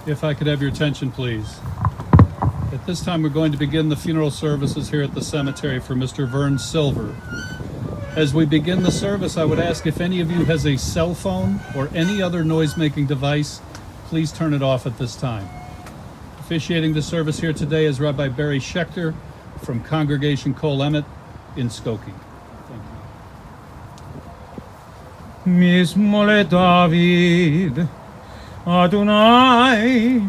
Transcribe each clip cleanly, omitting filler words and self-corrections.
If I could have your attention, please. At this time, we're going to begin the funeral services here at the cemetery for Mr. Verne Silver. As we begin the service, I would ask if any of you has a cell phone or any other noise-making device, please turn it off at this time. Officiating the service here today is Rabbi Barry Schechter from Congregation Kol Emet in Skokie. Thank you. Mismole David, Adonai,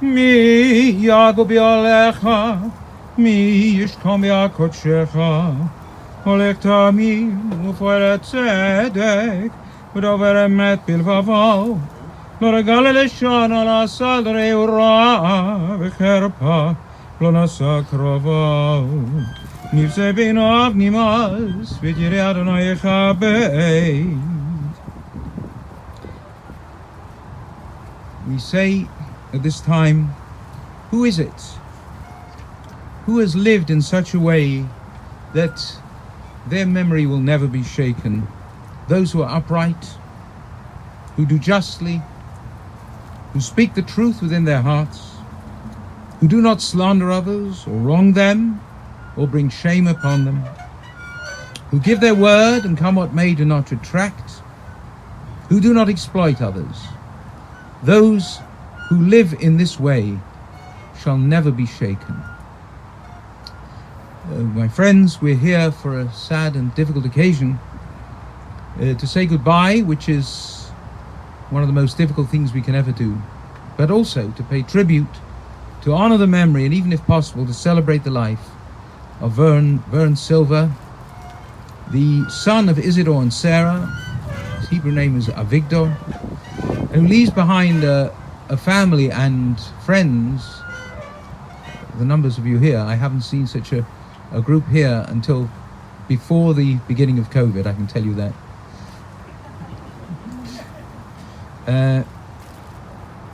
mi Yaakov Yalecha, mi Yishkom Yakodshecha, Olech Tamim, Uforet Tzedek, V'dover Emet Bilvavo, Lo regale Leshana L'asal Re'ura, V'cherpa, Lo nasa Krovo, Nivze B'inav Nimas, V'yirei Adonai Yechabed. We say at this time, who is it? Who has lived in such a way that their memory will never be shaken? Those who are upright, who do justly, who speak the truth within their hearts, who do not slander others or wrong them or bring shame upon them, who give their word and come what may do not retract, who do not exploit others. Those who live in this way shall never be shaken. My friends, we're here for a sad and difficult occasion to say goodbye, which is one of the most difficult things we can ever do, but also to pay tribute, to honor the memory, and even if possible, to celebrate the life of Verne Silver, the son of Isidore and Sarah. His Hebrew name is Avigdor, who leaves behind a family and friends. The numbers of you here, I haven't seen such a a group here until before the beginning of COVID, I can tell you that.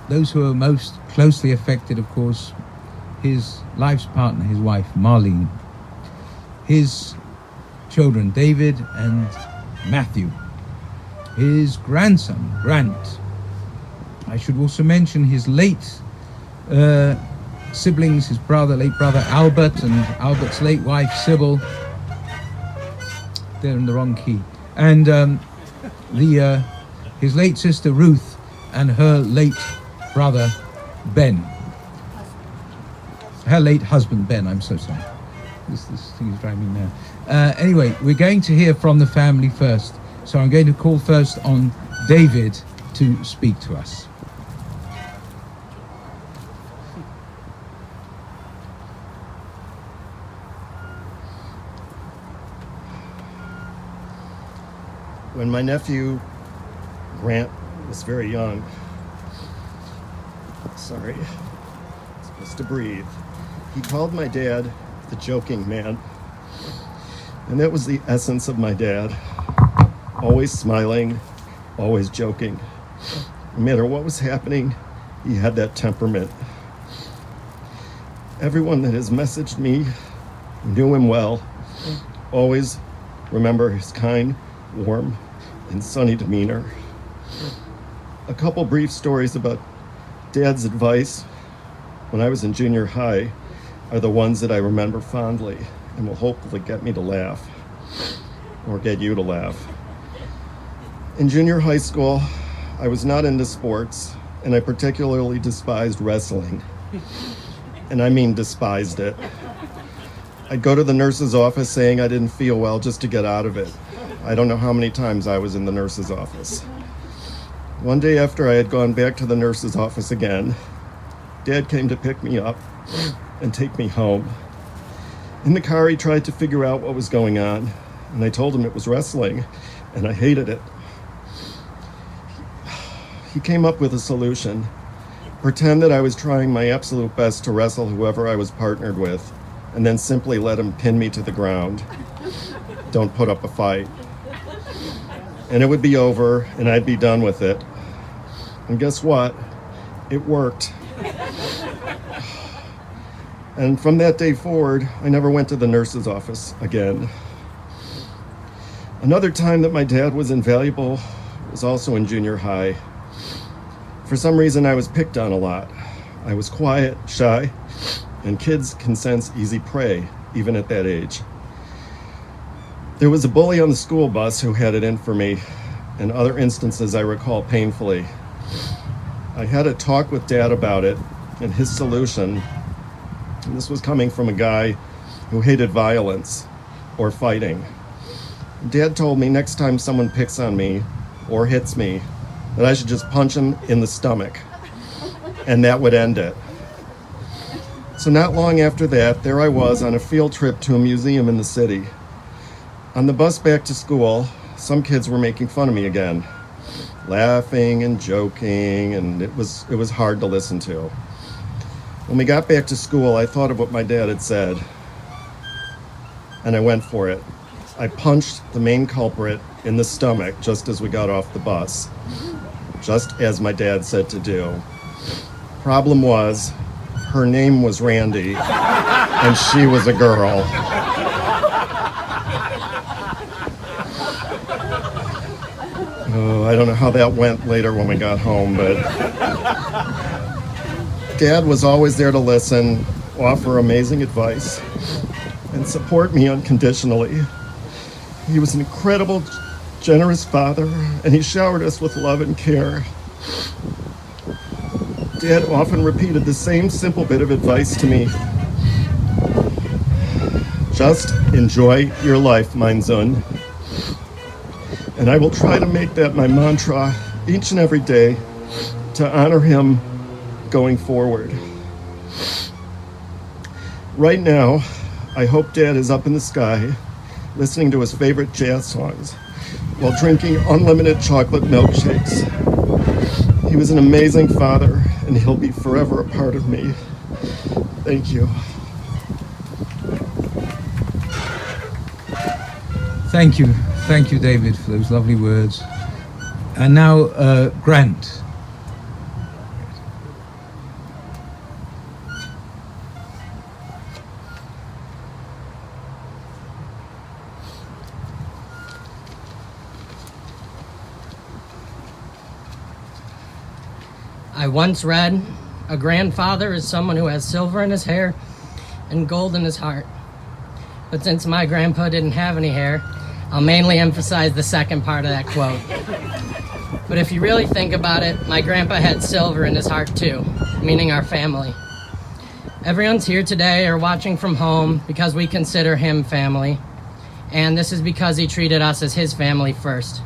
Those who are most closely affected, of course, his life's partner, his wife, Marlene, his children, David and Matthew, his grandson, Grant. I should also mention his late siblings, his late brother Albert, and Albert's late wife Sybil. They're in the wrong key. And his late sister Ruth and her late brother Ben. Her late husband Ben, I'm so sorry. This thing is driving me mad. Anyway, we're going to hear from the family first. So I'm going to call first on David to speak to us. When my nephew, Grant, was very young, sorry, supposed to breathe, he called my dad the joking man. And that was the essence of my dad. Always smiling, always joking. No matter what was happening, he had that temperament. Everyone that has messaged me knew him well. Always remember his kind, warm, and sunny demeanor. A couple brief stories about Dad's advice when I was in junior high are the ones that I remember fondly and will hopefully get me to laugh, or get you to laugh. In junior high school, I was not into sports, and I particularly despised wrestling. And I mean despised it. I'd go to the nurse's office saying I didn't feel well just to get out of it. I don't know how many times I was in the nurse's office. One day after I had gone back to the nurse's office again, Dad came to pick me up and take me home. In the car, he tried to figure out what was going on, and I told him it was wrestling, and I hated it. He came up with a solution. Pretend that I was trying my absolute best to wrestle whoever I was partnered with, and then simply let him pin me to the ground. Don't put up a fight. And it would be over, and I'd be done with it. And guess what? It worked. And from that day forward, I never went to the nurse's office again. Another time that my dad was invaluable was also in junior high. For some reason, I was picked on a lot. I was quiet, shy, and kids can sense easy prey, even at that age. There was a bully on the school bus who had it in for me, and other instances I recall painfully. I had a talk with Dad about it, and his solution, and this was coming from a guy who hated violence or fighting. Dad told me next time someone picks on me or hits me, that I should just punch him in the stomach, and that would end it. So not long after that, there I was on a field trip to a museum in the city. On the bus back to school, some kids were making fun of me again, laughing and joking, and it was hard to listen to. When we got back to school, I thought of what my dad had said, and I went for it. I punched the main culprit in the stomach just as we got off the bus, just as my dad said to do. Problem was, her name was Randy, and she was a girl. Oh, I don't know how that went later when we got home, but Dad was always there to listen, offer amazing advice, and support me unconditionally. He was an incredible, generous father, and he showered us with love and care. Dad often repeated the same simple bit of advice to me. Just enjoy your life, mein Sohn. And I will try to make that my mantra each and every day to honor him going forward. Right now, I hope Dad is up in the sky listening to his favorite jazz songs while drinking unlimited chocolate milkshakes. He was an amazing father, and he'll be forever a part of me. Thank you. Thank you, David, for those lovely words. And now, Grant. I once read, a grandfather is someone who has silver in his hair and gold in his heart. But since my grandpa didn't have any hair, I'll mainly emphasize the second part of that quote. But if you really think about it, my grandpa had silver in his heart too, meaning our family. Everyone's here today or watching from home because we consider him family, and this is because he treated us as his family first.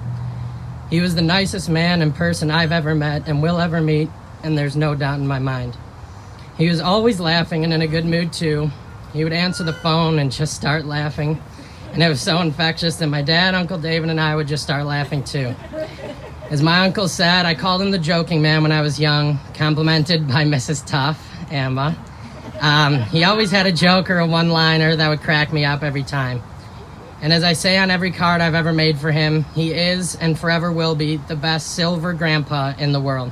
He was the nicest man and person I've ever met and will ever meet, and there's no doubt in my mind. He was always laughing and in a good mood too. He would answer the phone and just start laughing, and it was so infectious that my dad, Uncle David, and I would just start laughing too. As my uncle said, I called him the joking man when I was young, complimented by Mrs. Tuff, Emma. He always had a joke or a one-liner that would crack me up every time. And as I say on every card I've ever made for him, he is and forever will be the best silver grandpa in the world.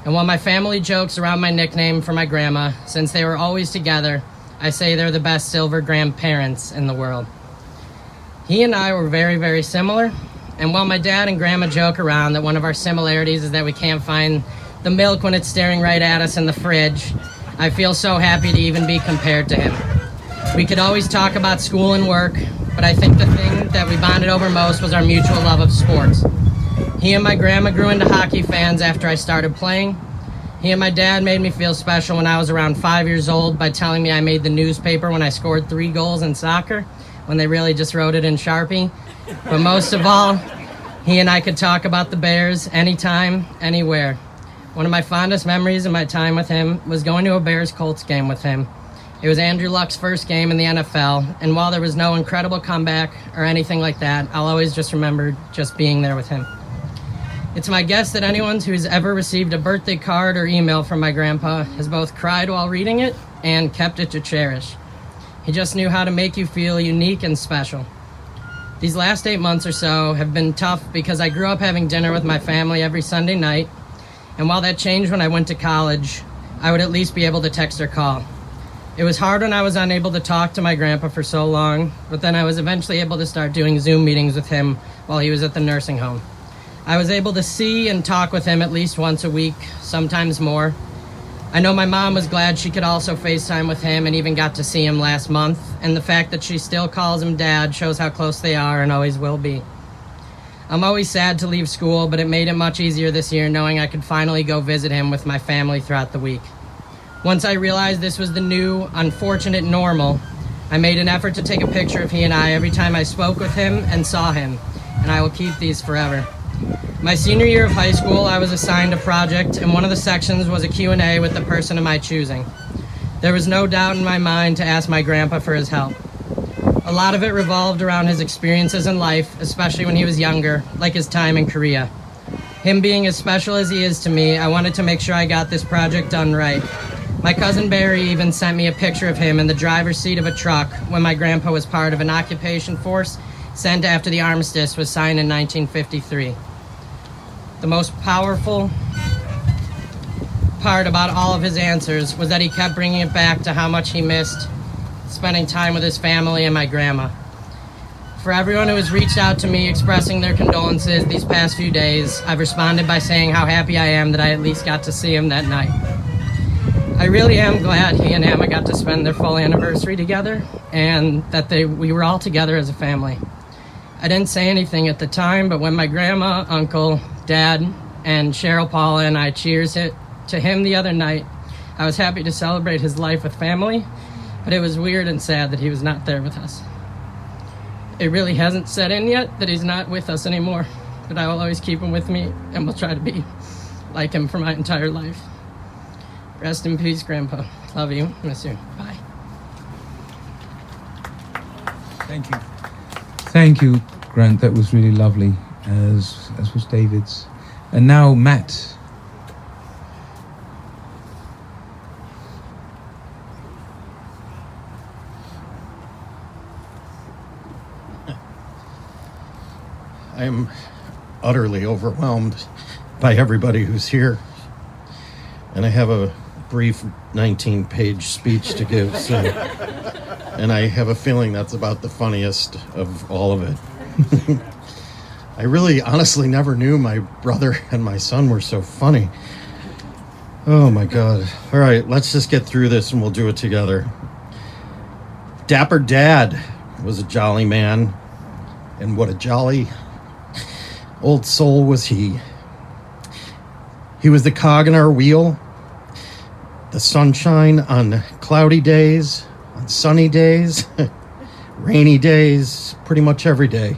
And while my family jokes around my nickname for my grandma, since they were always together, I say they're the best silver grandparents in the world. He and I were very, very similar, and while my dad and grandma joke around that one of our similarities is that we can't find the milk when it's staring right at us in the fridge, I feel so happy to even be compared to him. We could always talk about school and work, but I think the thing that we bonded over most was our mutual love of sports. He and my grandma grew into hockey fans after I started playing. He and my dad made me feel special when I was around 5 years old by telling me I made the newspaper when I scored 3 goals in soccer, when they really just wrote it in Sharpie. But most of all, he and I could talk about the Bears anytime, anywhere. One of my fondest memories of my time with him was going to a Bears-Colts game with him. It was Andrew Luck's first game in the NFL, and while there was no incredible comeback or anything like that, I'll always just remember just being there with him. It's my guess that anyone who's ever received a birthday card or email from my grandpa has both cried while reading it and kept it to cherish. He just knew how to make you feel unique and special. These last 8 months or so have been tough because I grew up having dinner with my family every Sunday night, and while that changed when I went to college, I would at least be able to text or call. It was hard when I was unable to talk to my grandpa for so long, but then I was eventually able to start doing Zoom meetings with him while he was at the nursing home. I was able to see and talk with him at least once a week, sometimes more. I know my mom was glad she could also FaceTime with him and even got to see him last month, and the fact that she still calls him Dad shows how close they are and always will be. I'm always sad to leave school, but it made it much easier this year knowing I could finally go visit him with my family throughout the week. Once I realized this was the new, unfortunate normal, I made an effort to take a picture of he and I every time I spoke with him and saw him, and I will keep these forever. My senior year of high school, I was assigned a project, and one of the sections was a Q&A with the person of my choosing. There was no doubt in my mind to ask my grandpa for his help. A lot of it revolved around his experiences in life, especially when he was younger, like his time in Korea. Him being as special as he is to me, I wanted to make sure I got this project done right. My cousin Barry even sent me a picture of him in the driver's seat of a truck when my grandpa was part of an occupation force sent after the armistice was signed in 1953. The most powerful part about all of his answers was that he kept bringing it back to how much he missed spending time with his family and my grandma. For everyone who has reached out to me expressing their condolences these past few days, I've responded by saying how happy I am that I at least got to see him that night. I really am glad he and Emma got to spend their full anniversary together and that we were all together as a family. I didn't say anything at the time, but when my grandma, uncle, dad, and Cheryl Paula and I cheers it to him the other night, I was happy to celebrate his life with family, but it was weird and sad that he was not there with us. It really hasn't set in yet that he's not with us anymore, but I will always keep him with me and will try to be like him for my entire life. Rest in peace, Grandpa. Love you. Miss you. Bye. Thank you. Thank you, Grant. That was really lovely, as was David's. And now, Matt. I'm utterly overwhelmed by everybody who's here. And I have a brief 19-page speech to give, so, and I have a feeling that's about the funniest of all of it. I really honestly never knew my brother and my son were so funny. Oh my God. All right, let's just get through this and we'll do it together. Dapper Dad was a jolly man, and what a jolly old soul was he. He was the cog in our wheel, the sunshine on cloudy days, on sunny days, rainy days, pretty much every day.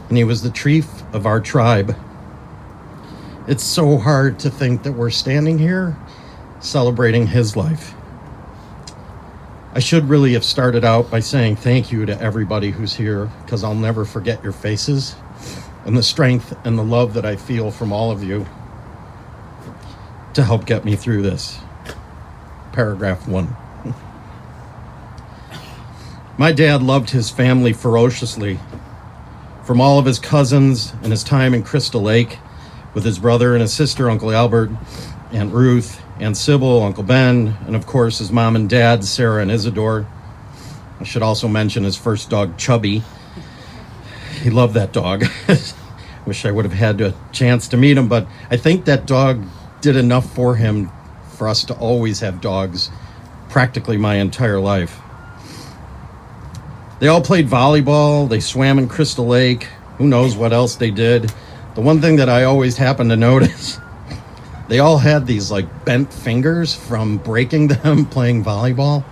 And he was the chief of our tribe. It's so hard to think that we're standing here celebrating his life. I should really have started out by saying thank you to everybody who's here, because I'll never forget your faces and the strength and the love that I feel from all of you to help get me through this. Paragraph 1. My dad loved his family ferociously. From all of his cousins and his time in Crystal Lake with his brother and his sister, Uncle Albert, Aunt Ruth, Aunt Sybil, Uncle Ben, and of course his mom and dad, Sarah and Isidore. I should also mention his first dog, Chubby. He loved that dog. Wish I would have had a chance to meet him, but I think that dog did enough for him for us to always have dogs practically my entire life. They all played volleyball, they swam in Crystal Lake, who knows what else they did. The one thing that I always happen to notice, they all had these like bent fingers from breaking them playing volleyball.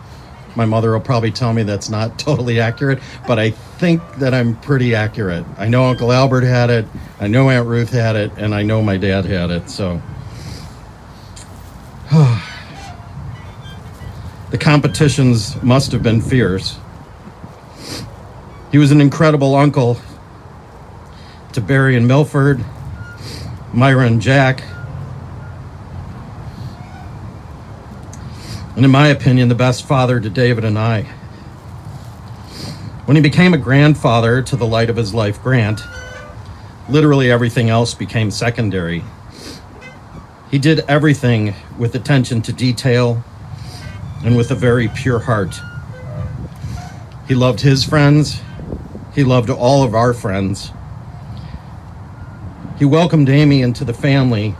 My mother will probably tell me that's not totally accurate, but I think that I'm pretty accurate. I know Uncle Albert had it, I know Aunt Ruth had it, and I know my dad had it, so. The competitions must have been fierce. He was an incredible uncle to Barry and Milford, Myra and Jack, and in my opinion, the best father to David and I. When he became a grandfather to the light of his life, Grant, literally everything else became secondary. He did everything with attention to detail and with a very pure heart. He loved his friends. He loved all of our friends. He welcomed Amy into the family,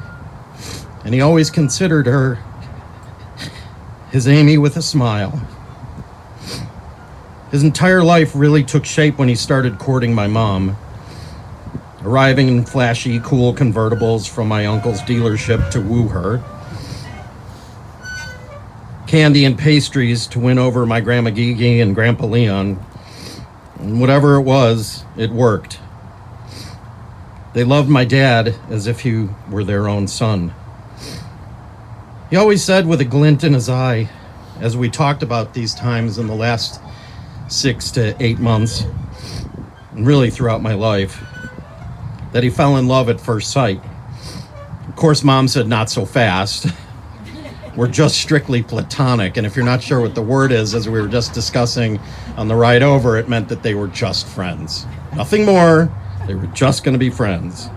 and he always considered her his Amy with a smile. His entire life really took shape when he started courting my mom, arriving in flashy, cool convertibles from my uncle's dealership to woo her, candy and pastries to win over my Grandma Gigi and Grandpa Leon, and whatever it was, it worked. They loved my dad as if he were their own son. He always said with a glint in his eye, as we talked about these times in the last 6 to 8 months, and really throughout my life, that he fell in love at first sight. Of course, Mom said not so fast. We're just strictly platonic, and if you're not sure what the word is, as we were just discussing on the ride over, it meant that they were just friends. Nothing more. They were just going to be friends.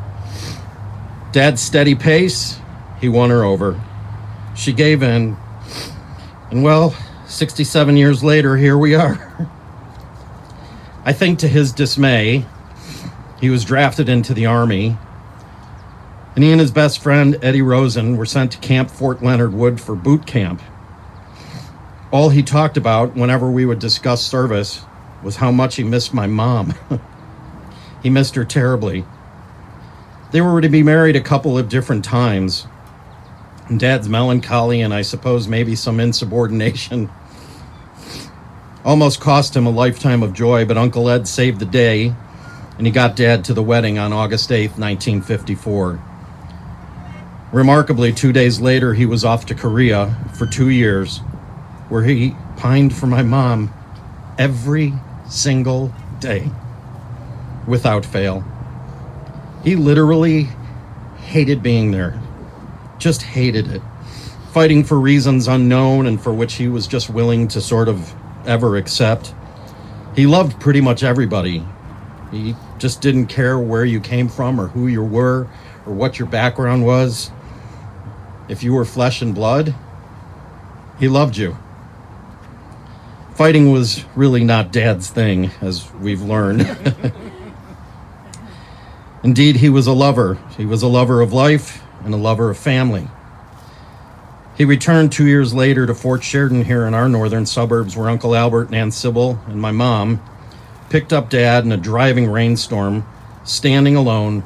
Dad's steady pace, he won her over. She gave in, and well, 67 years later, here we are. I think to his dismay, he was drafted into the Army, and he and his best friend, Eddie Rosen, were sent to Camp Fort Leonard Wood for boot camp. All he talked about whenever we would discuss service was how much he missed my mom. He missed her terribly. They were to be married a couple of different times, and Dad's melancholy and I suppose maybe some insubordination almost cost him a lifetime of joy, but Uncle Ed saved the day, and he got Dad to the wedding on August 8th, 1954. Remarkably, 2 days later, he was off to Korea for 2 years, where he pined for my mom every single day, without fail. He literally hated being there, just hated it, fighting for reasons unknown and for which he was just willing to sort of ever accept. He loved pretty much everybody, He just didn't care where you came from or who you were or what your background was. If you were flesh and blood, he loved you. Fighting was really not Dad's thing, as we've learned. Indeed, he was a lover. He was a lover of life and a lover of family. He returned 2 years later to Fort Sheridan here in our northern suburbs, where Uncle Albert and Aunt Sybil and my mom picked up Dad in a driving rainstorm, standing alone,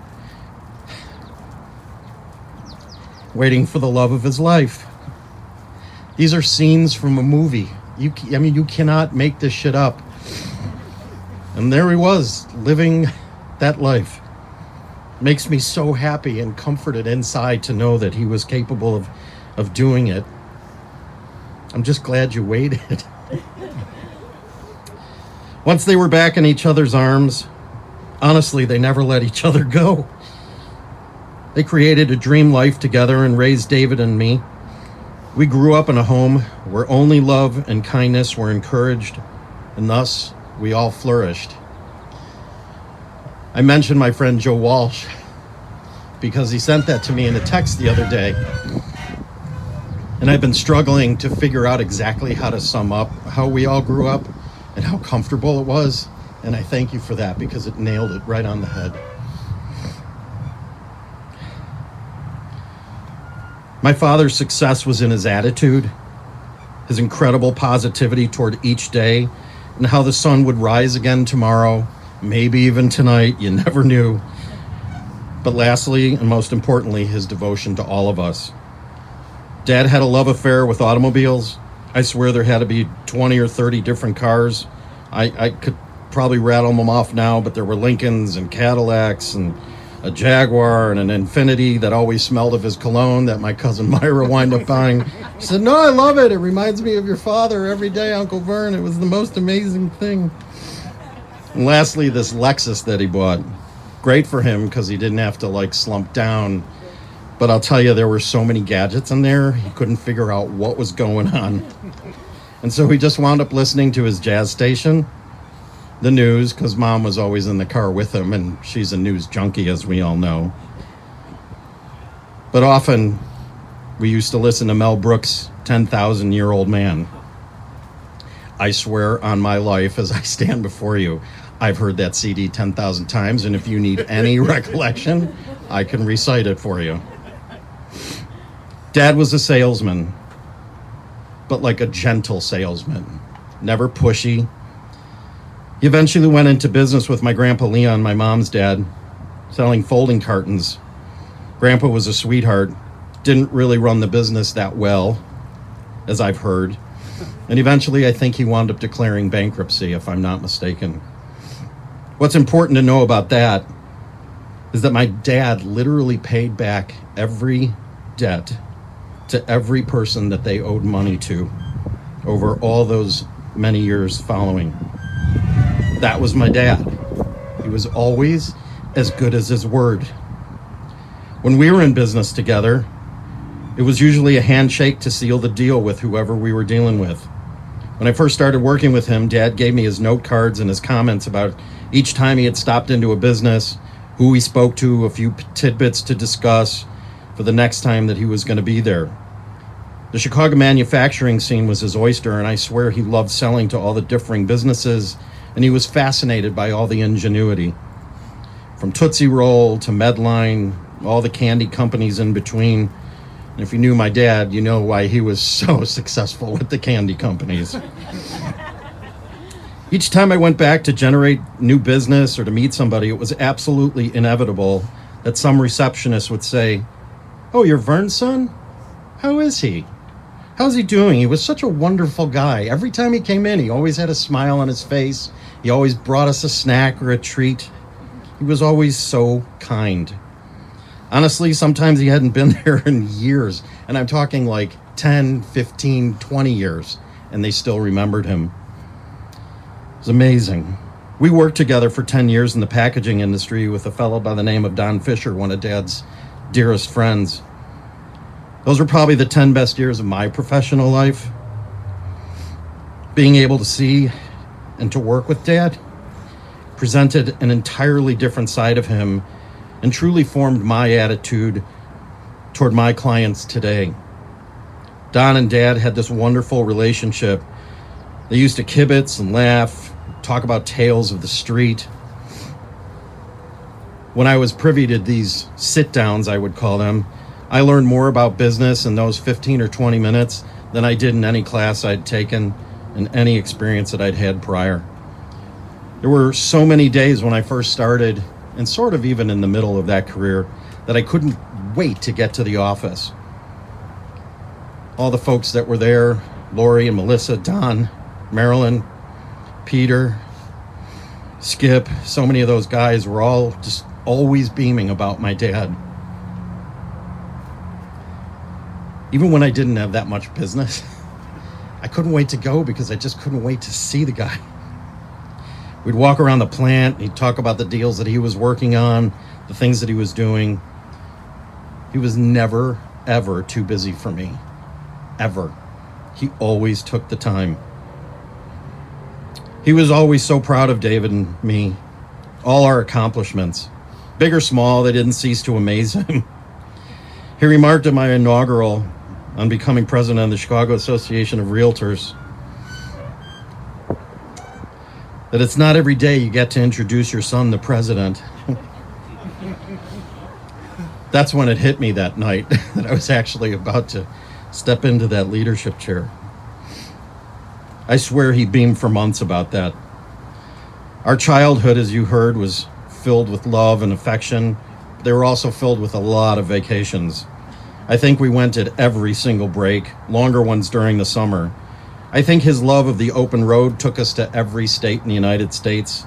waiting for the love of his life. These are scenes from a movie. You cannot make this shit up. And there he was, living that life. Makes me so happy and comforted inside to know that he was capable of doing it. I'm just glad you waited. Once they were back in each other's arms, honestly, they never let each other go. They created a dream life together and raised David and me. We grew up in a home where only love and kindness were encouraged, and thus we all flourished. I mentioned my friend Joe Walsh because he sent that to me in a text the other day. And I've been struggling to figure out exactly how to sum up how we all grew up and how comfortable it was. And I thank you for that because it nailed it right on the head. My father's success was in his attitude, his incredible positivity toward each day, and how the sun would rise again tomorrow, maybe even tonight, you never knew. But lastly, and most importantly, his devotion to all of us. Dad had a love affair with automobiles. I swear there had to be 20 or 30 different cars. I could probably rattle them off now, but there were Lincolns and Cadillacs and a Jaguar and an Infiniti that always smelled of his cologne that my cousin Myra wound up buying. She said, "No, I love it. It reminds me of your father every day, Uncle Verne. It was the most amazing thing." And lastly, this Lexus that he bought. Great for him because he didn't have to slump down. But I'll tell you, there were so many gadgets in there, he couldn't figure out what was going on. And so he just wound up listening to his jazz station, the news, because Mom was always in the car with him, and she's a news junkie, as we all know. But often, we used to listen to Mel Brooks' 10,000-Year-Old Man. I swear on my life, as I stand before you, I've heard that CD 10,000 times, and if you need any recollection, I can recite it for you. Dad was a salesman, but like a gentle salesman, never pushy. He eventually went into business with my Grandpa Leon, my mom's dad, selling folding cartons. Grandpa was a sweetheart, didn't really run the business that well, as I've heard. And eventually I think he wound up declaring bankruptcy, if I'm not mistaken. What's important to know about that is that my dad literally paid back every debt to every person that they owed money to over all those many years following. That was my dad. He was always as good as his word. When we were in business together, it was usually a handshake to seal the deal with whoever we were dealing with. When I first started working with him, Dad gave me his note cards and his comments about each time he had stopped into a business, who he spoke to, a few tidbits to discuss for the next time that he was going to be there. The Chicago manufacturing scene was his oyster, and I swear he loved selling to all the differing businesses, and he was fascinated by all the ingenuity. From Tootsie Roll to Medline, all the candy companies in between. And if you knew my dad, you know why he was so successful with the candy companies. Each time I went back to generate new business or to meet somebody, it was absolutely inevitable that some receptionist would say, "Oh, you're Verne's son? How is he? How's he doing? He was such a wonderful guy. Every time he came in, he always had a smile on his face. He always brought us a snack or a treat. He was always so kind." Honestly, sometimes he hadn't been there in years, and I'm talking 10, 15, 20 years, and they still remembered him. It was amazing. We worked together for 10 years in the packaging industry with a fellow by the name of Don Fisher, one of Dad's dearest friends. Those were probably the 10 best years of my professional life. Being able to see and to work with Dad presented an entirely different side of him and truly formed my attitude toward my clients today. Don and Dad had this wonderful relationship. They used to kibitz and laugh, talk about tales of the street. When I was privy to these sit-downs, I would call them, I learned more about business in those 15 or 20 minutes than I did in any class I'd taken and any experience that I'd had prior. There were so many days when I first started, and sort of even in the middle of that career, that I couldn't wait to get to the office. All the folks that were there, Lori and Melissa, Don, Marilyn, Peter, Skip, so many of those guys were all just always beaming about my dad. Even when I didn't have that much business, I couldn't wait to go because I just couldn't wait to see the guy. We'd walk around the plant, he'd talk about the deals that he was working on, the things that he was doing. He was never, ever too busy for me. Ever. He always took the time. He was always so proud of David and me, all our accomplishments. Big or small, they didn't cease to amaze him. He remarked at my inaugural on becoming president of the Chicago Association of Realtors that it's not every day you get to introduce your son the president. That's when it hit me that night that I was actually about to step into that leadership chair. I swear he beamed for months about that. Our childhood, as you heard, was filled with love and affection. They were also filled with a lot of vacations. I think we went at every single break, longer ones during the summer. I think his love of the open road took us to every state in the United States.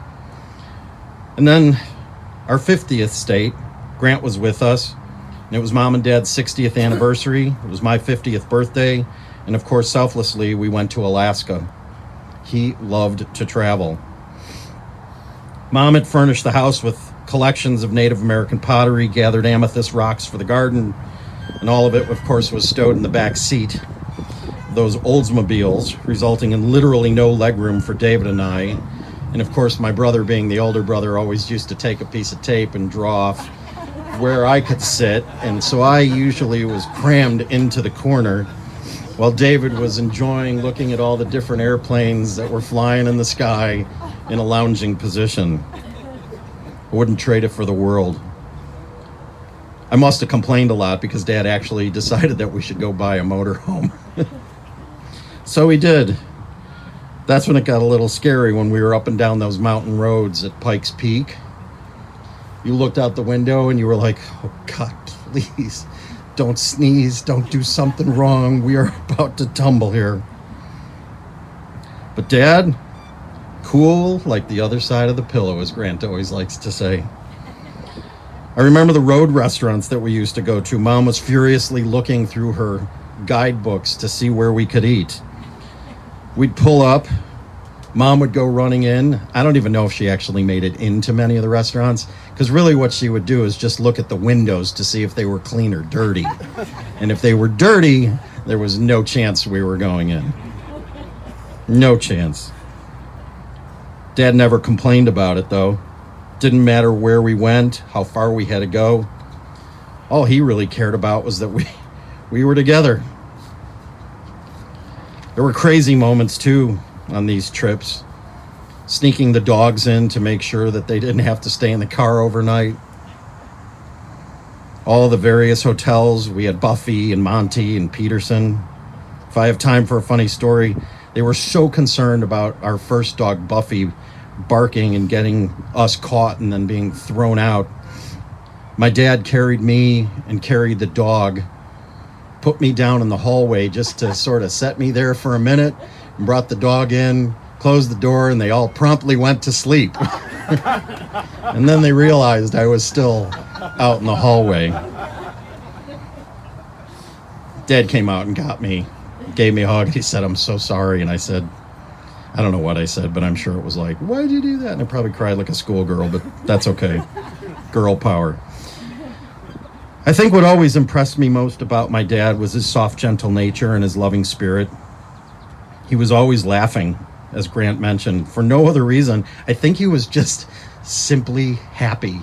And then our 50th state, Grant was with us, and it was Mom and Dad's 60th anniversary. It was my 50th birthday, and of course, selflessly, we went to Alaska. He loved to travel. Mom had furnished the house with collections of Native American pottery, gathered amethyst rocks for the garden, and all of it, of course, was stowed in the back seat of those Oldsmobiles, resulting in literally no legroom for David and I. And of course, my brother, being the older brother, always used to take a piece of tape and draw off where I could sit, and so I usually was crammed into the corner while David was enjoying looking at all the different airplanes that were flying in the sky in a lounging position. I wouldn't trade it for the world. I must have complained a lot because Dad actually decided that we should go buy a motorhome. So we did. That's when it got a little scary when we were up and down those mountain roads at Pikes Peak. You looked out the window and you were like, oh God, please, don't sneeze, don't do something wrong. We are about to tumble here. But Dad, cool like the other side of the pillow, as Grant always likes to say. I remember the road restaurants that we used to go to. Mom was furiously looking through her guidebooks to see where we could eat. We'd pull up. Mom would go running in. I don't even know if she actually made it into many of the restaurants, because really what she would do is just look at the windows to see if they were clean or dirty. And if they were dirty, there was no chance we were going in. No chance. Dad never complained about it, though. Didn't matter where we went, how far we had to go. All he really cared about was that we were together. There were crazy moments, too, on these trips. Sneaking the dogs in to make sure that they didn't have to stay in the car overnight. All the various hotels. We had Buffy and Monty and Peterson. If I have time for a funny story, they were so concerned about our first dog, Buffy, barking and getting us caught and then being thrown out. My dad carried me and carried the dog, put me down in the hallway just to sort of set me there for a minute, and brought the dog in, closed the door, and they all promptly went to sleep. And then they realized I was still out in the hallway. Dad came out and got me, gave me a hug. He said, "I'm so sorry." And I said, I don't know what I said, but I'm sure it was like, "Why'd you do that?" And I probably cried like a schoolgirl, but that's okay. Girl power. I think what always impressed me most about my dad was his soft, gentle nature and his loving spirit. He was always laughing as Grant mentioned, for no other reason. I think he was just simply happy.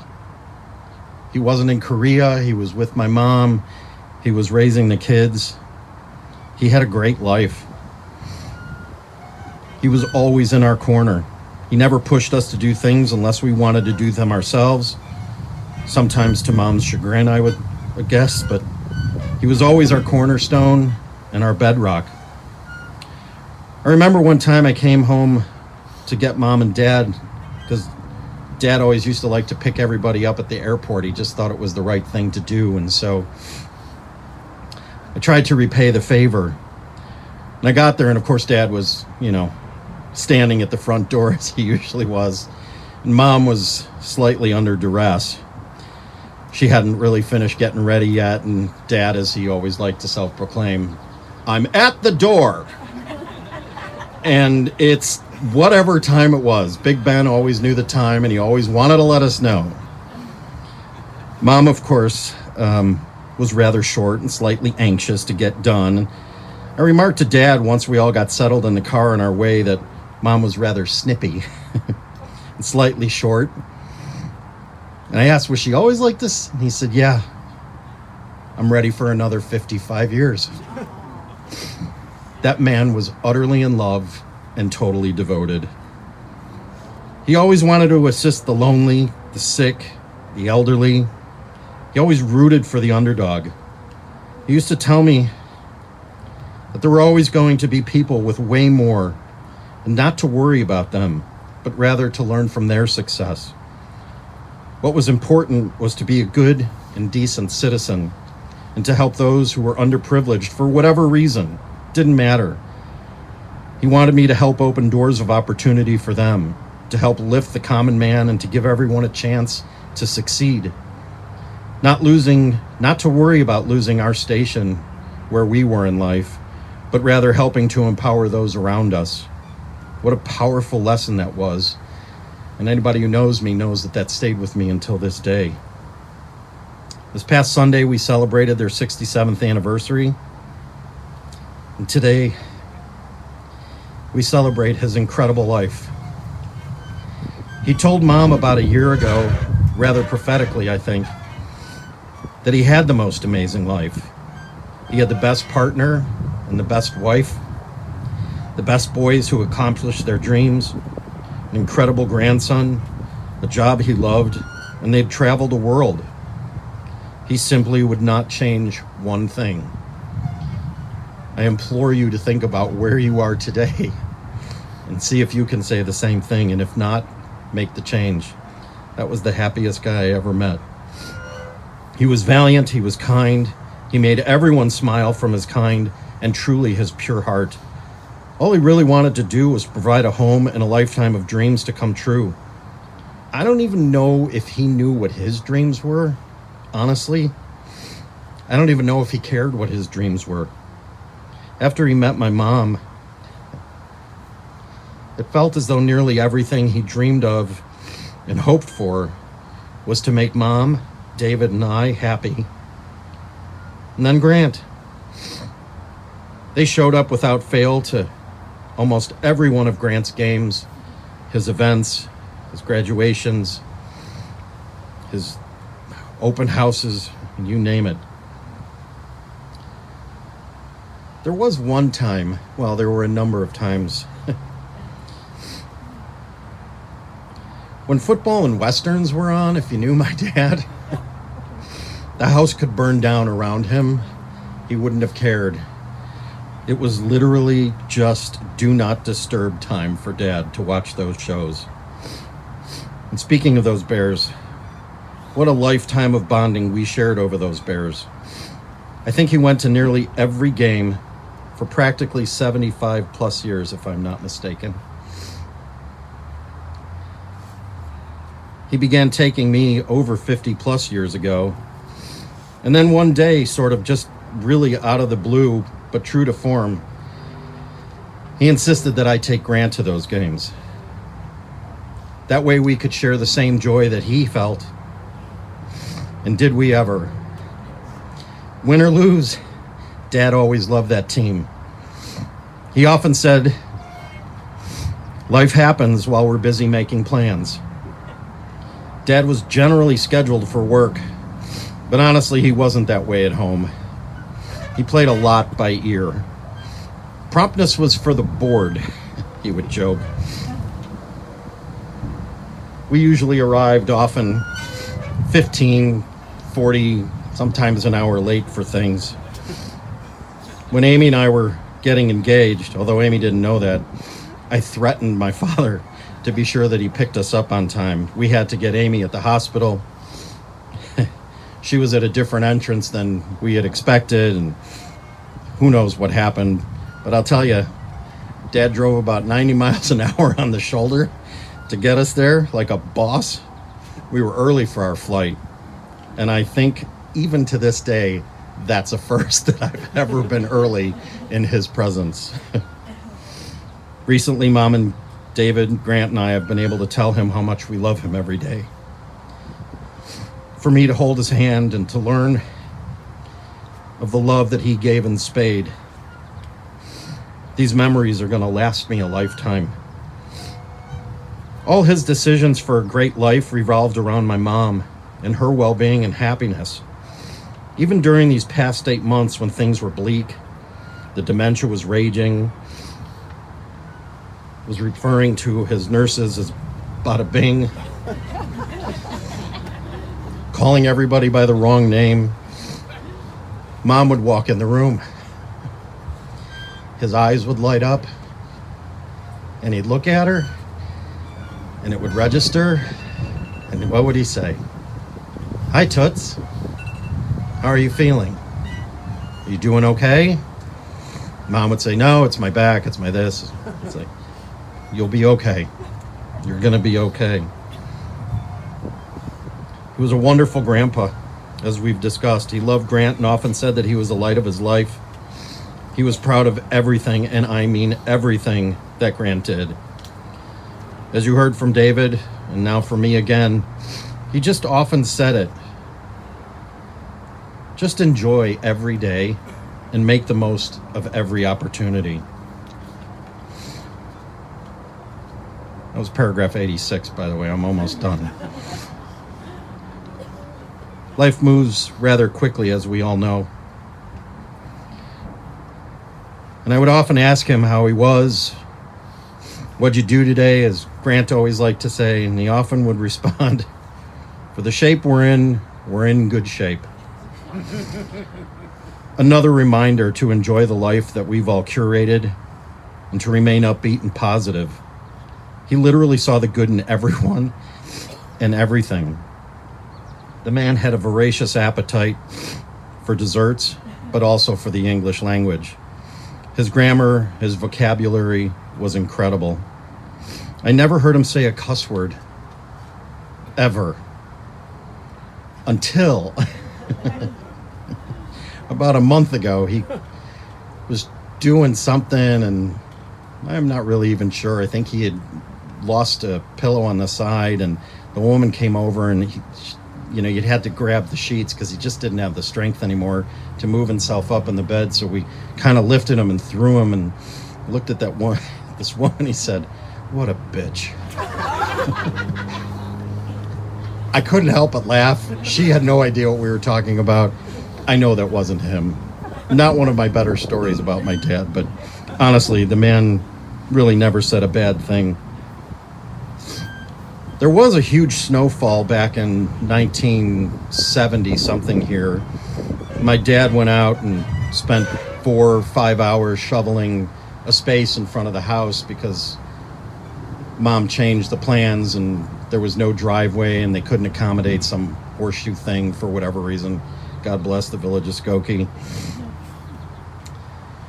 He wasn't in Korea. He was with my mom. He was raising the kids. He had a great life. He was always in our corner. He never pushed us to do things unless we wanted to do them ourselves. Sometimes to Mom's chagrin, I would guess, but he was always our cornerstone and our bedrock. I remember one time I came home to get Mom and Dad, because Dad always used to like to pick everybody up at the airport. He just thought it was the right thing to do, and so I tried to repay the favor. And I got there, and of course Dad was, standing at the front door as he usually was. And Mom was slightly under duress. She hadn't really finished getting ready yet, and Dad, as he always liked to self-proclaim, "I'm at the door." And it's whatever time it was. Big Ben always knew the time, and he always wanted to let us know. Mom, of course, was rather short and slightly anxious to get done. I remarked to Dad once we all got settled in the car on our way that Mom was rather snippy and slightly short. And I asked, was she always like this? And he said, yeah, I'm ready for another 55 years. That man was utterly in love and totally devoted. He always wanted to assist the lonely, the sick, the elderly. He always rooted for the underdog. He used to tell me that there were always going to be people with way more, and not to worry about them, but rather to learn from their success. What was important was to be a good and decent citizen, and to help those who were underprivileged for whatever reason. Didn't matter. He wanted me to help open doors of opportunity for them, to help lift the common man, and to give everyone a chance to succeed. Not to worry about losing our station where we were in life, but rather helping to empower those around us. What a powerful lesson that was. And anybody who knows me knows that stayed with me until this day. This past Sunday, we celebrated their 67th anniversary. And today, we celebrate his incredible life. He told Mom about a year ago, rather prophetically, I think, that he had the most amazing life. He had the best partner and the best wife, the best boys who accomplished their dreams, an incredible grandson, a job he loved, and they'd traveled the world. He simply would not change one thing. I implore you to think about where you are today and see if you can say the same thing, and if not, make the change. That was the happiest guy I ever met. He was valiant, he was kind, he made everyone smile from his kind and truly his pure heart. All he really wanted to do was provide a home and a lifetime of dreams to come true. I don't even know if he knew what his dreams were, honestly. I don't even know if he cared what his dreams were. After he met my mom, it felt as though nearly everything he dreamed of and hoped for was to make Mom, David, and I happy. And then Grant. They showed up without fail to almost every one of Grant's games, his events, his graduations, his open houses, and you name it. There was one time, well, there were a number of times, when football and westerns were on, if you knew my dad, the house could burn down around him. He wouldn't have cared. It was literally just do not disturb time for Dad to watch those shows. And speaking of those bears, what a lifetime of bonding we shared over those bears. I think he went to nearly every game for practically 75 plus years, if I'm not mistaken. He began taking me over 50 plus years ago. And then one day, sort of just really out of the blue, but true to form, he insisted that I take Grant to those games. That way we could share the same joy that he felt. And did we ever? Win or lose, Dad always loved that team. He often said, Life happens while we're busy making plans. Dad was generally scheduled for work, but honestly, he wasn't that way at home. He played a lot by ear. Promptness was for the bored, he would joke. We usually arrived often 15, 40, sometimes an hour late for things. When Amy and I were getting engaged, although Amy didn't know that, I threatened my father to be sure that he picked us up on time. We had to get Amy at the hospital. She was at a different entrance than we had expected, and who knows what happened. But I'll tell you, Dad drove about 90 miles an hour on the shoulder to get us there like a boss. We were early for our flight, and I think even to this day, that's a first that I've ever been early in his presence. Recently, Mom and David, Grant, and I have been able to tell him how much we love him every day. For me to hold his hand and to learn of the love that he gave in spade, these memories are going to last me a lifetime. All his decisions for a great life revolved around my mom and her well-being and happiness. Even during these past 8 months when things were bleak, the dementia was raging, was referring to his nurses as bada bing, calling everybody by the wrong name, Mom would walk in the room. His eyes would light up, and he'd look at her, and it would register, and what would he say? "Hi, Toots. How are you feeling? Are you doing okay?" Mom would say, "No, it's my back, it's my this." It's like, "You'll be okay. You're gonna be okay." He was a wonderful grandpa, as we've discussed. He loved Grant and often said that he was the light of his life. He was proud of everything, and I mean everything, that Grant did. As you heard from David, and now from me again, he just often said it. Just enjoy every day and make the most of every opportunity. That was paragraph 86, by the way. I'm almost done. Life moves rather quickly, as we all know. And I would often ask him how he was. "What'd you do today?" as Grant always liked to say, and he often would respond, "For the shape we're in good shape." Another reminder to enjoy the life that we've all curated and to remain upbeat and positive. He literally saw the good in everyone and everything. The man had a voracious appetite for desserts, but also for the English language. His grammar, his vocabulary was incredible. I never heard him say a cuss word, ever, until about a month ago. He was doing something, and I'm not really even sure. I think he had lost a pillow on the side, and the woman came over, and you'd had to grab the sheets because he just didn't have the strength anymore to move himself up in the bed. So we kind of lifted him and threw him, and looked at that one, this woman. He said, "What a bitch." I couldn't help but laugh. She had no idea what we were talking about. I know that wasn't him. Not one of my better stories about my dad, but honestly, the man really never said a bad thing. There was a huge snowfall back in 1970 something here. My dad went out and spent 4 or 5 hours shoveling a space in front of the house because Mom changed the plans and there was no driveway and they couldn't accommodate some horseshoe thing for whatever reason. God bless the village of Skokie.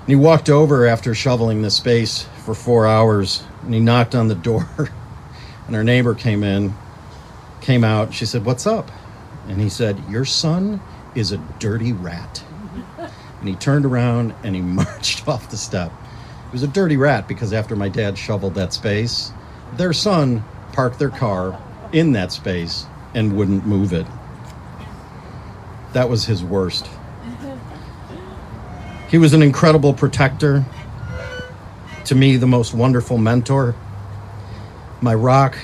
And he walked over after shoveling this space for 4 hours, and he knocked on the door. And our neighbor came out. She said, "What's up?" And he said, "Your son is a dirty rat." And he turned around and he marched off the step. He was a dirty rat because after my dad shoveled that space, their son parked their car in that space and wouldn't move it. That was his worst. He was an incredible protector. To me, the most wonderful mentor. my rock,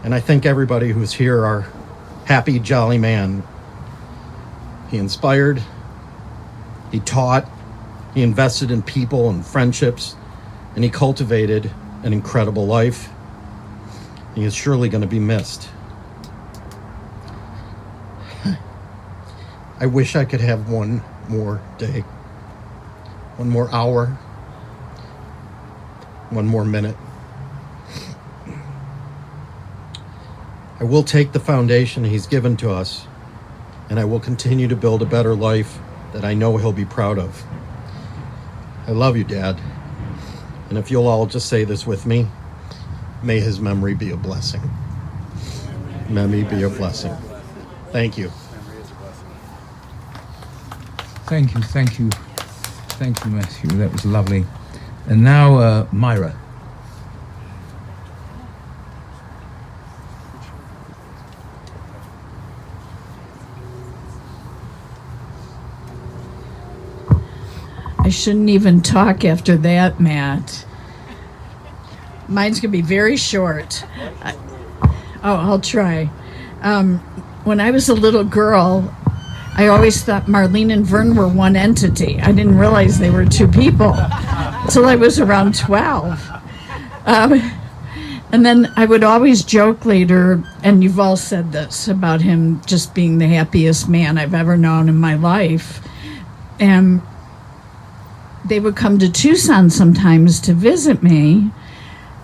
and I think everybody who's here our happy, jolly man. He inspired, he taught, he invested in people and friendships, and he cultivated an incredible life. He is surely going to be missed. I wish I could have one more day, one more hour, one more minute. I will take the foundation he's given to us, and I will continue to build a better life that I know he'll be proud of. I love you, Dad. And if you'll all just say this with me, may his memory be a blessing. Memory be a blessing. Thank you. Thank you, Matthew. That was lovely. And now, Myra. I shouldn't even talk after that, Matt. Mine's going to be very short. I'll try. When I was a little girl, I always thought Marlene and Verne were one entity. I didn't realize they were two people until I was around 12. And then I would always joke later, and you've all said this, about him just being the happiest man I've ever known in my life. And they would come to Tucson sometimes to visit me,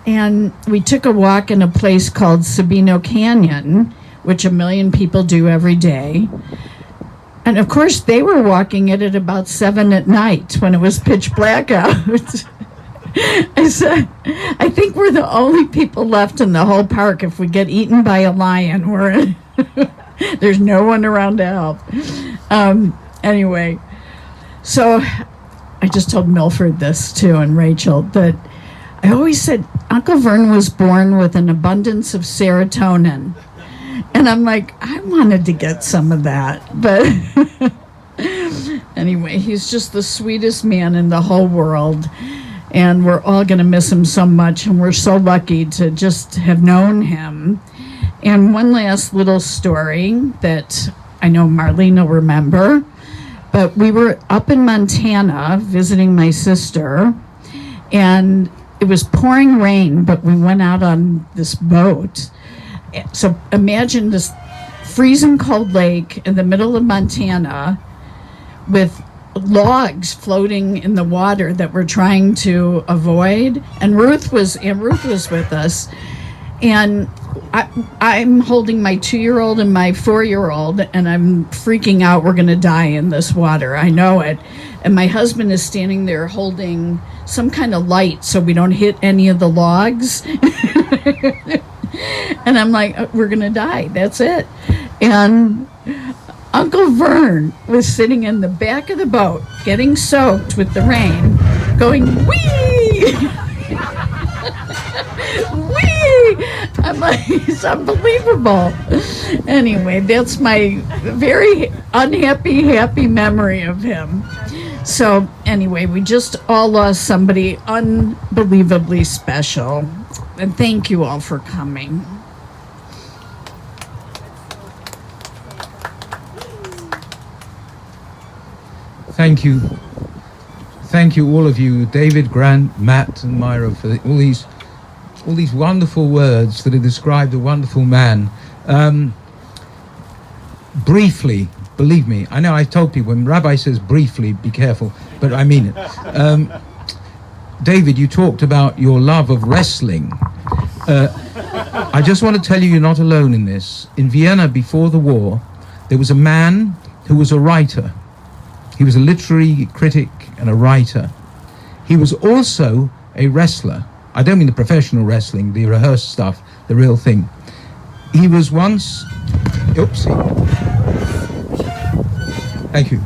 and we took a walk in a place called Sabino Canyon, which 1 million people do every day. And of course, they were walking it at about 7 at night when it was pitch black out. I said, I think we're the only people left in the whole park. If we get eaten by a lion, there's no one around to help. Anyway, so I just told Milford this too, and Rachel, that I always said Uncle Verne was born with an abundance of serotonin. And I'm like, I wanted to get some of that. But anyway, he's just the sweetest man in the whole world. And we're all going to miss him so much. And we're so lucky to just have known him. And one last little story that I know Marlene will remember. But we were up in Montana visiting my sister. And it was pouring rain, but we went out on this boat. So imagine this freezing cold lake in the middle of Montana with logs floating in the water that we're trying to avoid. And Ruth was with us. And I'm holding my 2-year-old and my 4-year-old, and I'm freaking out. We're going to die in this water. I know it. And my husband is standing there holding some kind of light so we don't hit any of the logs. And I'm like, we're going to die. That's it. And Uncle Verne was sitting in the back of the boat, getting soaked with the rain, going, wee! Wee! I'm like, it's unbelievable. Anyway, that's my very unhappy, happy memory of him. So anyway, we just all lost somebody unbelievably special. And thank you all for coming. Thank you. Thank you, all of you, David, Grant, Matt, and Myra, for all these wonderful words that have described a wonderful man. Briefly, believe me, I know I've told people, when Rabbi says briefly, be careful, but I mean it. David, you talked about your love of wrestling. I just want to tell you, you're not alone in this. In Vienna, before the war, there was a man who was a writer. He was a literary critic and a writer. He was also a wrestler. I don't mean the professional wrestling, the rehearsed stuff, the real thing. He was once... Oopsie. Thank you.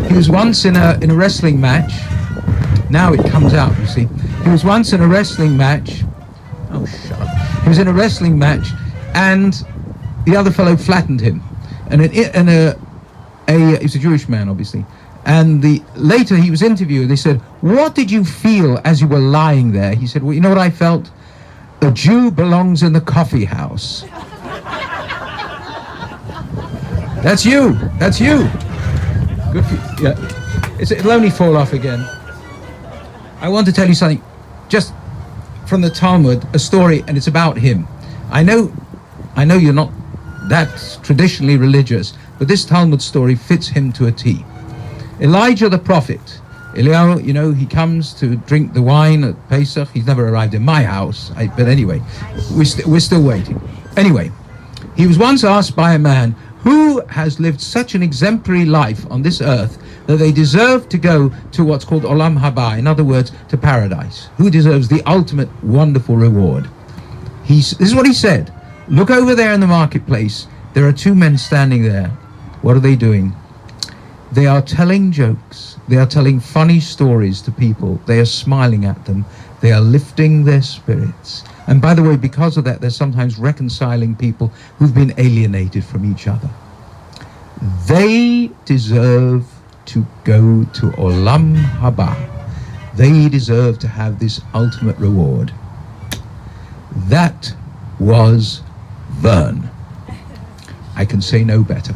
He was once in a wrestling match. Now it comes out, you see. He was once in a wrestling match. Oh, shut up. He was in a wrestling match, and the other fellow flattened him. And he was a Jewish man, obviously. And later he was interviewed. They said, "What did you feel as you were lying there?" He said, "Well, you know what I felt? A Jew belongs in the coffee house. That's you. That's you. Good for you. Yeah. It'll only fall off again. I want to tell you something, just from the Talmud, a story, and it's about him. I know you're not that traditionally religious, but this Talmud story fits him to a T. Elijah the prophet, Eliyahu, he comes to drink the wine at Pesach. He's never arrived in my house, but anyway, we're still waiting. Anyway, he was once asked by a man, who has lived such an exemplary life on this earth that they deserve to go to what's called Olam Haba, in other words, to paradise? Who deserves the ultimate wonderful reward? This is what he said. Look over there in the marketplace. There are two men standing there. What are they doing? They are telling jokes. They are telling funny stories to people. They are smiling at them. They are lifting their spirits. And by the way, because of that, they're sometimes reconciling people who've been alienated from each other. They deserve to go to Olam Haba. They deserve to have this ultimate reward. That was Verne. I can say no better.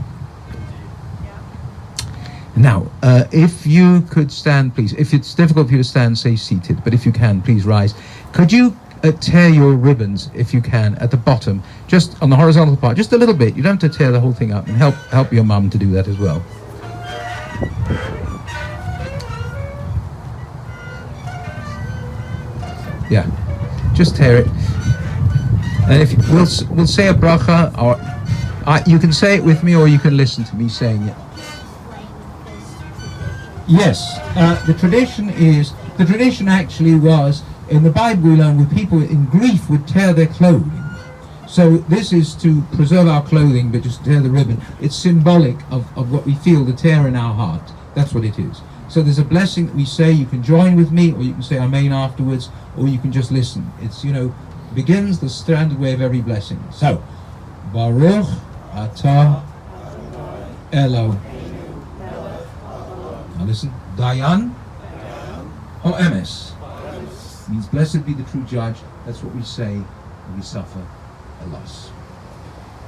Now, if you could stand, please. If it's difficult for you to stand, stay seated. But if you can, please rise. Could you tear your ribbons, if you can, at the bottom, just on the horizontal part, just a little bit. You don't have to tear the whole thing up, and help your mum to do that as well. Yeah, just tear it. And if we'll say a bracha, or you can say it with me, or you can listen to me saying it. Yes, the tradition actually was, in the Bible we learn, where people in grief would tear their clothing. So this is to preserve our clothing, but just tear the ribbon. It's symbolic of what we feel, the tear in our heart. That's what it is. So there's a blessing that we say. You can join with me, or you can say Amen afterwards, or you can just listen. It's, begins the standard way of every blessing. So, Baruch Atah Elo. Now listen, Dayan or Emes means blessed be the true judge. That's what we say when we suffer a loss.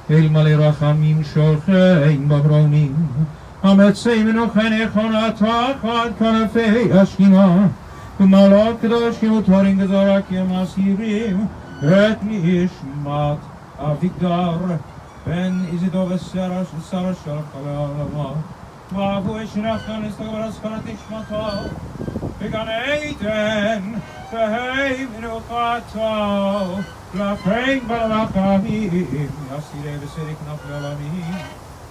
El male rachamim shochein babronim hametzei menochen echon atachad kanafei ashkina v'malot kedoshim utorim gezorakim asirim et mishmat Avigdar ben Isidor v'sara shel chalei Mavu eshnachan istagvar ascharat ishmato Began Eden Beheim inuchato Lachein balachamim Yasirei v'serik naflelamim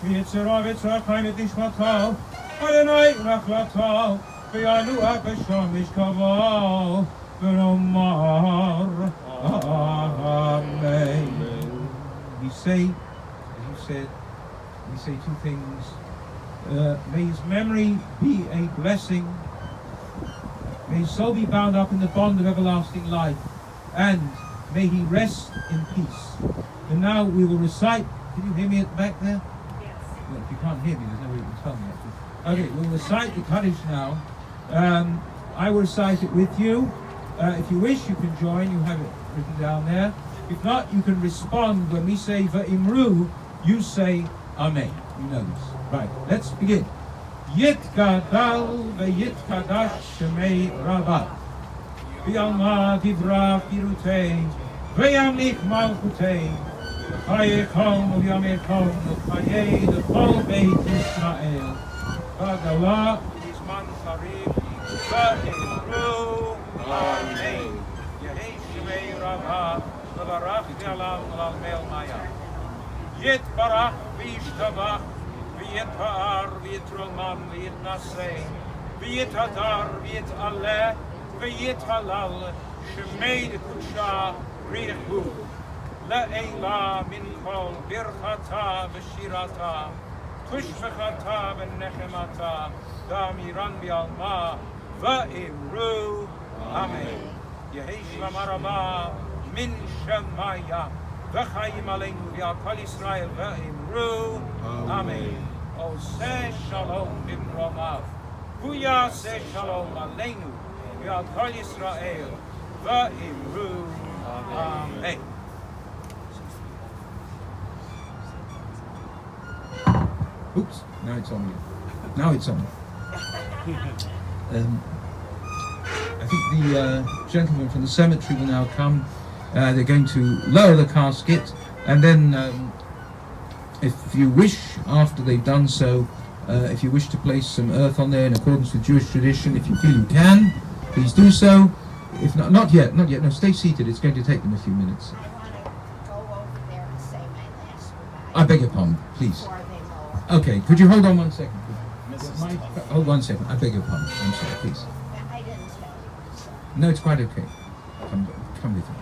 V'yitzera v'tzrachim et ishmato Adonai unachlato V'yanuach b'sham mishkavo V'nomar Amen. We say, as you said, we say two things. May his memory be a blessing. May his soul be bound up in the bond of everlasting life. And may he rest in peace. And now we will recite. Can you hear me at the back there? Yes. Well, if you can't hear me, there's no way you can tell me. Actually. Okay, we'll recite the Kaddish now. I will recite it with you. If you wish, you can join. You have it written down there. If not, you can respond when we say Va'imru, you say Amen. You know this. Right, let's begin. Yitgadal ve'yitkadash shemei Rabbah V'yalma divrach pirutei V'yamlik malchutei V'chayekom v'yamekom V'chayei l'chol beit Yisrael V'agala Yizman charib V'imru Amen. Yehei shemei Rabbah V'barach v'yalam v'lalmel maya Yitbarach v'yishtabach V'yitar, v'yitromam, v'yitnasei, v'yitadar, v'yitaleh, v'yithalal, shemei d'kudsha, rihu, le'ela min kol birchata v'shirata, tushvechata v'nechemata, da'amiran bi'alma, v'imru, amen. Yehei shema rabba, min shemaya, v'chayim aleinu v'al kol Yisrael, v'imru, amen. O say shalom bimromav, Vuya say shalom aleinu, v'al kol Yisrael, v'imru, Hey. Oops, now it's on me. Now it's on me. I think the gentleman from the cemetery will now come. They're going to lower the casket, and then if you wish, after they've done so, if you wish to place some earth on there in accordance with Jewish tradition, if you feel you can, please do so. If not, not yet. No, stay seated. It's going to take them a few minutes. I want to go over there and say my last goodbye I beg your pardon, please. before they lower. Okay, could you hold on 1 second? Hold 1 second. I beg your pardon. I'm sorry, please. I didn't tell you, so. No, it's quite okay. Come with me.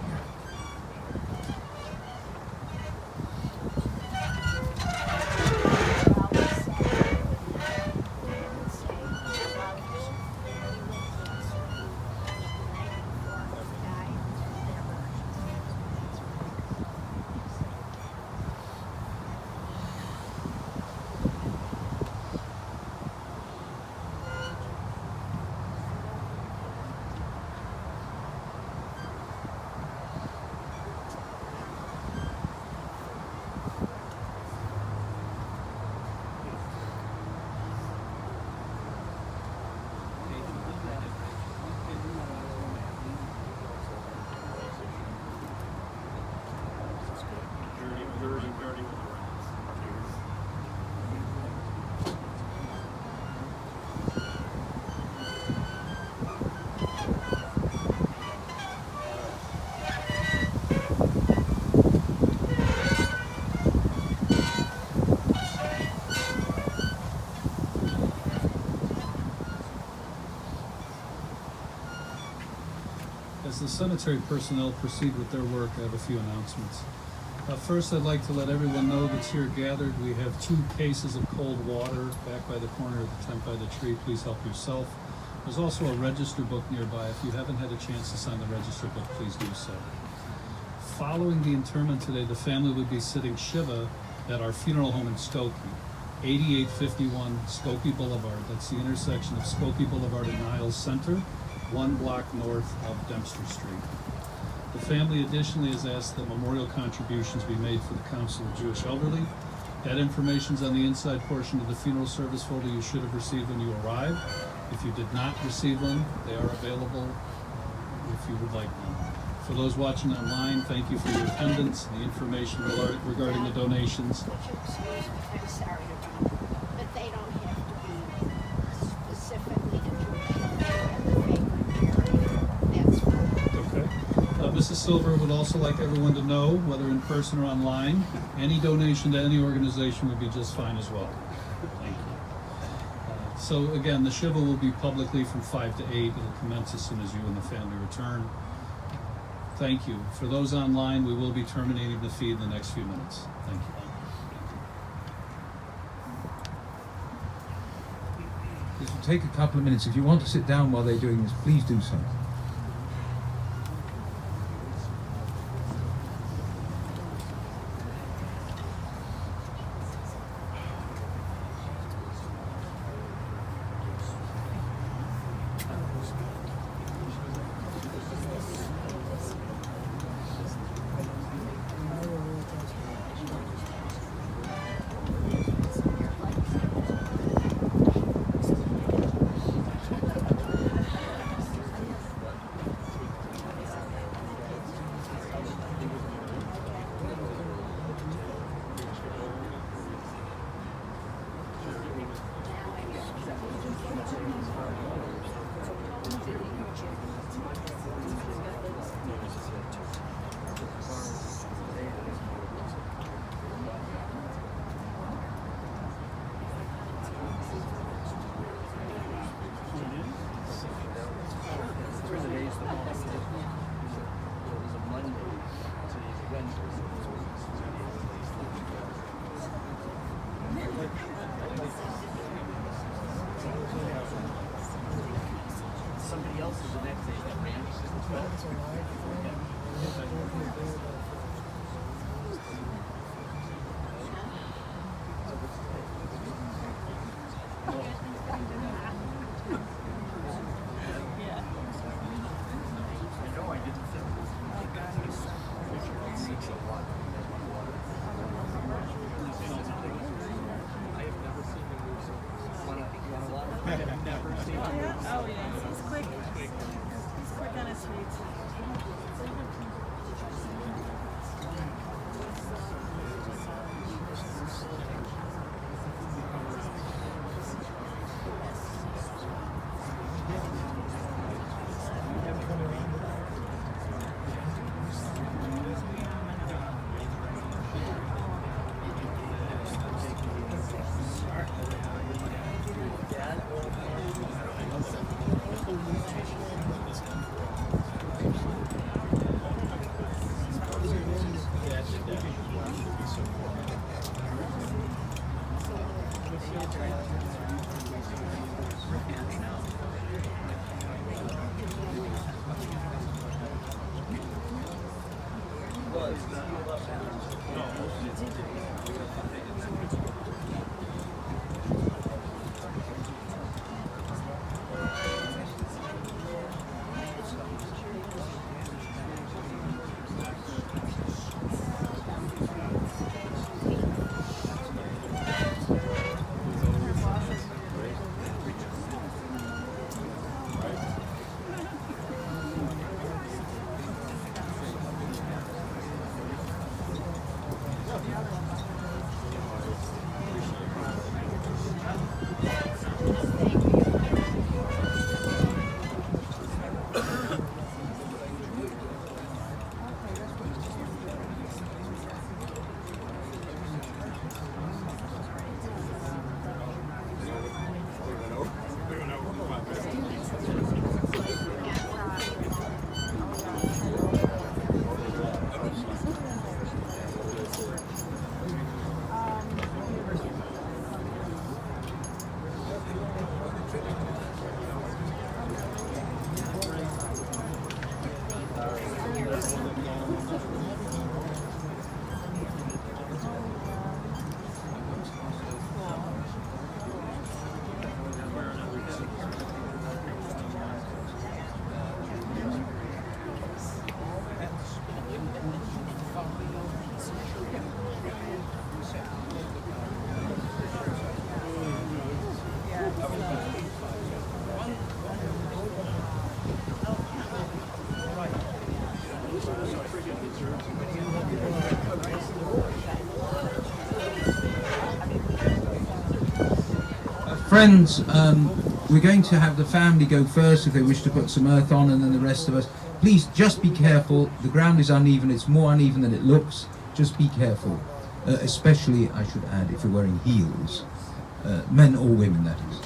As the cemetery personnel proceed with their work, I have a few announcements. First, I'd like to let everyone know that's here gathered. We have 2 cases of cold water back by the corner of the tent by the tree. Please help yourself. There's also a register book nearby. If you haven't had a chance to sign the register book, please do so. Following the interment today, the family would be sitting Shiva at our funeral home in Skokie, 8851 Skokie Boulevard. That's the intersection of Skokie Boulevard and Niles Center, 1 block north of Dempster Street. The family additionally has asked that memorial contributions be made for the Council of Jewish Elderly. That information's on the inside portion of the funeral service folder you should have received when you arrived. If you did not receive one, they are available if you would like them. For those watching online, thank you for your attendance and the information regarding the donations. Would you excuse me? I'm sorry about it, but they don't have to be specifically to Jewish and the favorite area. That's fine. Okay. Mrs. Silver would also like everyone to know, whether in person or online, any donation to any organization would be just fine as well. Thank you. So again, the Shiva will be publicly from 5 to 8. It'll commence as soon as you and the family return. Thank you. For those online, we will be terminating the feed in the next few minutes. Thank you. This will take a couple of minutes. If you want to sit down while they're doing this, please do so. He's quick. He's quick on his feet. Friends, we're going to have the family go first if they wish to put some earth on, and then the rest of us. Please just be careful. The ground is uneven. It's more uneven than it looks. Just be careful. Especially, I should add, if you're wearing heels. Men or women, that is.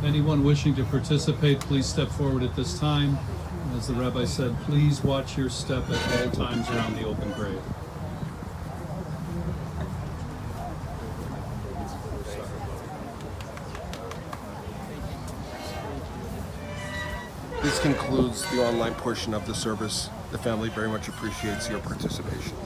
Anyone wishing to participate, please step forward at this time. As the rabbi said, please watch your step at all times around the open grave. This concludes the online portion of the service. The family very much appreciates your participation.